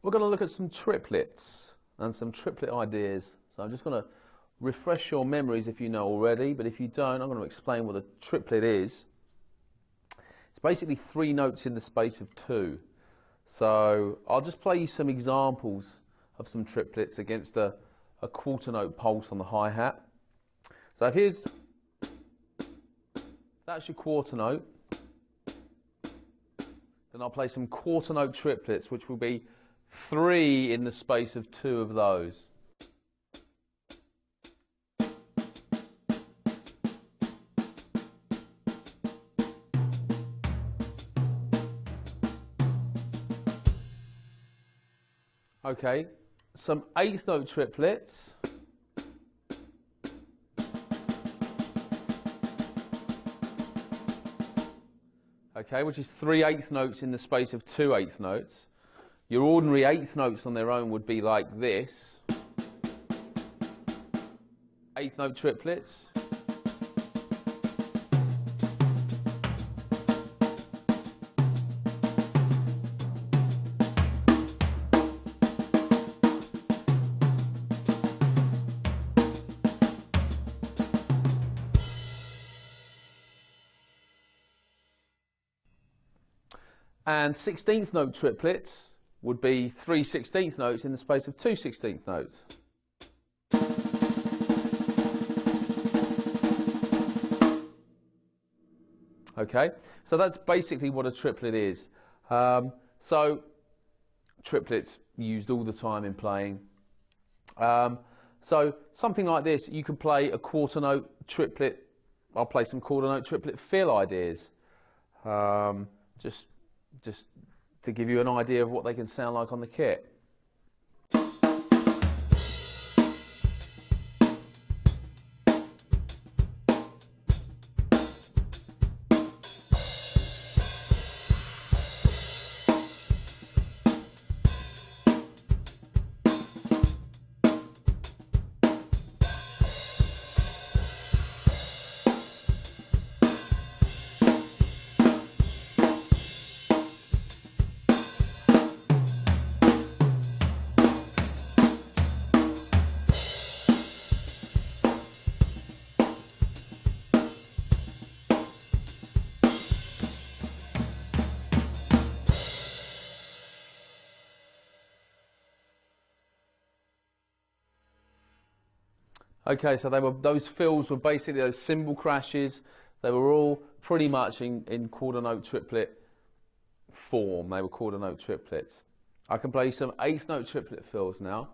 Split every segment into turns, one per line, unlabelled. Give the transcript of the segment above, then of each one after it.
We're going to look at some triplets and some triplet ideas. So I'm just going to refresh your memories if you know already, but if you don't, I'm going to explain what a triplet is. It's basically 3 notes in the space of 2. So I'll just play you some examples of some triplets against a quarter note pulse on the hi-hat. So if that's your quarter note, then I'll play some quarter note triplets, which will be 3 in the space of 2 of those. Okay, some 8th note triplets. Okay, which is 3 8th notes in the space of 2 8th notes. Your ordinary 8th notes on their own would be like this. 8th note triplets. And 16th note triplets would be 3 16th notes in the space of 2 16th notes. Okay, so that's basically what a triplet is. So triplets used all the time in playing. So something like this, you can play a quarter note triplet. I'll play some quarter note triplet fill ideas. Just to give you an idea of what they can sound like on the kit. Okay, so those fills were basically those cymbal crashes. They were all pretty much in quarter note triplet form. They were quarter note triplets. I can play some 8th note triplet fills now.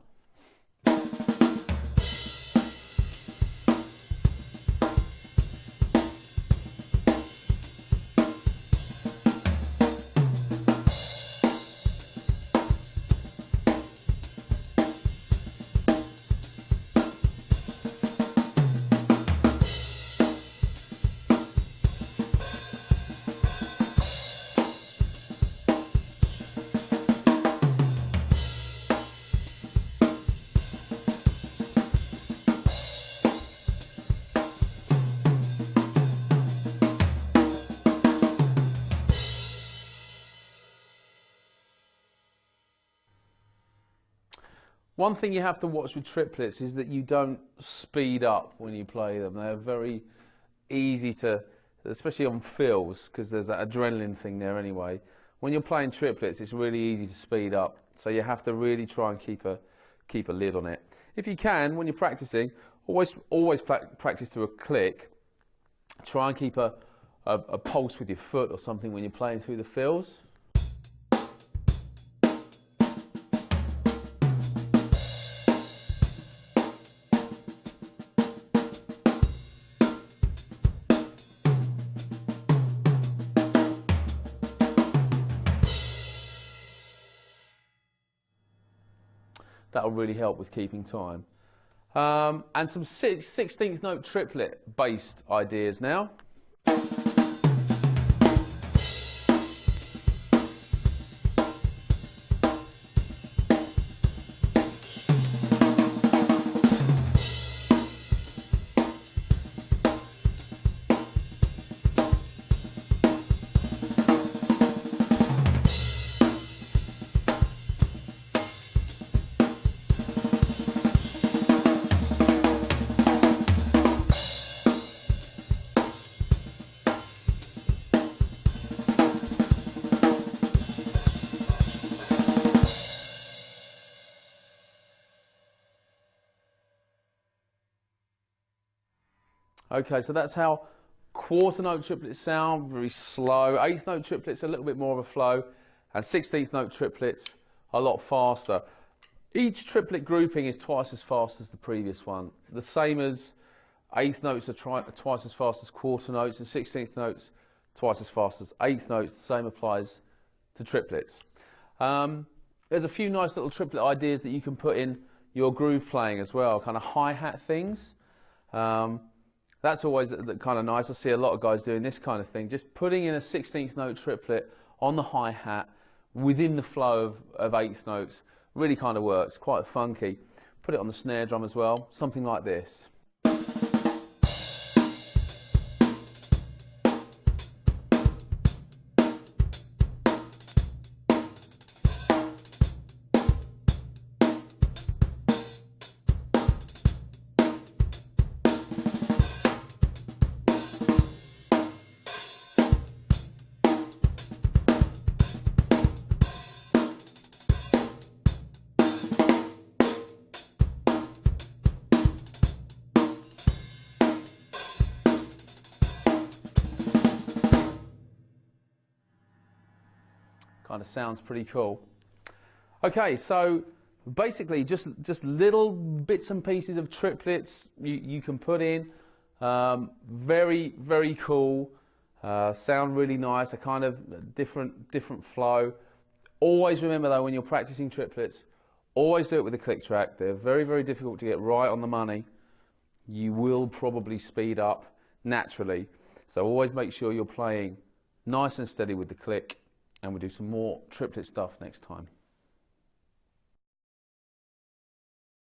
One thing you have to watch with triplets is that you don't speed up when you play them. They're very easy to, especially on fills, because there's that adrenaline thing there anyway. When you're playing triplets, it's really easy to speed up. So you have to really try and keep a lid on it. If you can, when you're practicing, always practice to a click. Try and keep a pulse with your foot or something when you're playing through the fills. That'll really help with keeping time. And some 16th note triplet based ideas now. Okay, so that's how quarter note triplets sound, very slow. Eighth note triplets a little bit more of a flow, and 16th note triplets a lot faster. Each triplet grouping is twice as fast as the previous one. The same as eighth notes are twice as fast as quarter notes, and 16th notes twice as fast as eighth notes. The same applies to triplets. There's a few nice little triplet ideas that you can put in your groove playing as well, kind of hi-hat things. That's always kind of nice. I see a lot of guys doing this kind of thing, just putting in a 16th note triplet on the hi-hat within the flow of eighth notes. Really kind of works, quite funky. Put it on the snare drum as well, something like this. Kind of sounds pretty cool. Okay, so basically just little bits and pieces of triplets you can put in. Very, very cool. Sound really nice, a kind of different flow. Always remember though, when you're practicing triplets, always do it with a click track. They're very, very difficult to get right on the money. You will probably speed up naturally. So always make sure you're playing nice and steady with the click. And we'll do some more triplet stuff next time.